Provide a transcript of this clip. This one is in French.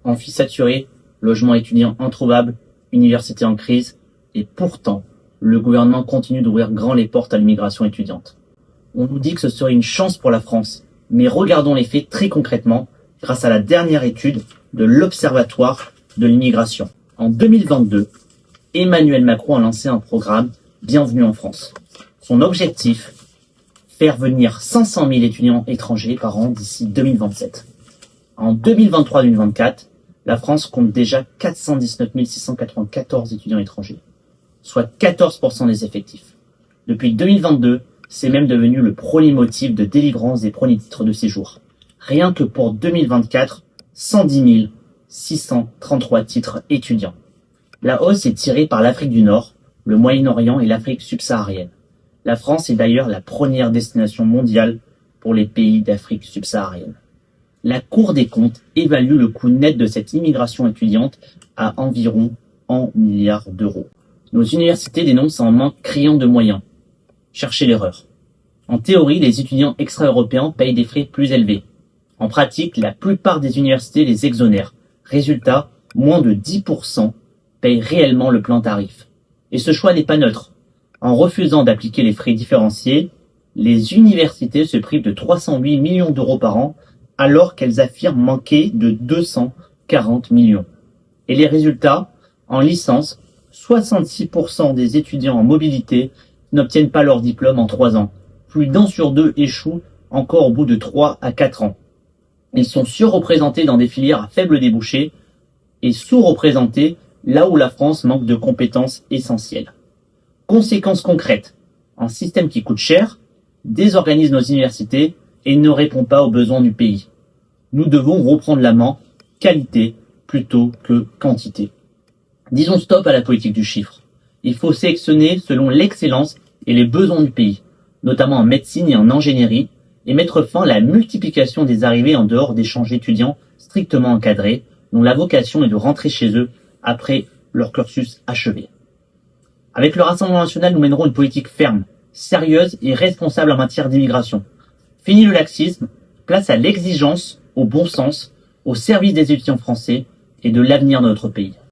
Amphi saturé, logements étudiants introuvables, universités en crise, et pourtant, le gouvernement continue d'ouvrir grand les portes à l'immigration étudiante. On nous dit que ce serait une chance pour la France, mais regardons les faits très concrètement grâce à la dernière étude de l'Observatoire de l'immigration. En 2022, Emmanuel Macron a lancé un programme Bienvenue en France. Son objectif, faire venir 500 000 étudiants étrangers par an d'ici 2027. En 2023-2024, la France compte déjà 419 694 étudiants étrangers, soit 14% des effectifs. Depuis 2022, c'est même devenu le premier motif de délivrance des premiers titres de séjour. Rien que pour 2024, 110 633 titres étudiants. La hausse est tirée par l'Afrique du Nord, le Moyen-Orient et l'Afrique subsaharienne. La France est d'ailleurs la première destination mondiale pour les pays d'Afrique subsaharienne. La Cour des comptes évalue le coût net de cette immigration étudiante à environ 1 milliard d'euros. Nos universités dénoncent un manque criant de moyens. Cherchez l'erreur. En théorie, les étudiants extra-européens payent des frais plus élevés. En pratique, la plupart des universités les exonèrent. Résultat, moins de 10% payent réellement le plein tarif. Et ce choix n'est pas neutre. En refusant d'appliquer les frais différenciés, les universités se privent de 308 millions d'euros par an, alors qu'elles affirment manquer de 240 millions. Et les résultats, en licence, 66% des étudiants en mobilité n'obtiennent pas leur diplôme en 3 ans. Plus d'1 sur 2 échouent encore au bout de 3 à 4 ans. Ils sont surreprésentés dans des filières à faible débouché et sous-représentés là où la France manque de compétences essentielles. Conséquences concrètes, un système qui coûte cher, désorganise nos universités et ne répond pas aux besoins du pays. Nous devons reprendre la main, qualité plutôt que quantité. Disons stop à la politique du chiffre. Il faut sélectionner selon l'excellence et les besoins du pays, notamment en médecine et en ingénierie, et mettre fin à la multiplication des arrivées en dehors d'échanges étudiants strictement encadrés, dont la vocation est de rentrer chez eux après leur cursus achevé. Avec le Rassemblement national, nous mènerons une politique ferme, sérieuse et responsable en matière d'immigration. Fini le laxisme, place à l'exigence, au bon sens, au service des étudiants français et de l'avenir de notre pays.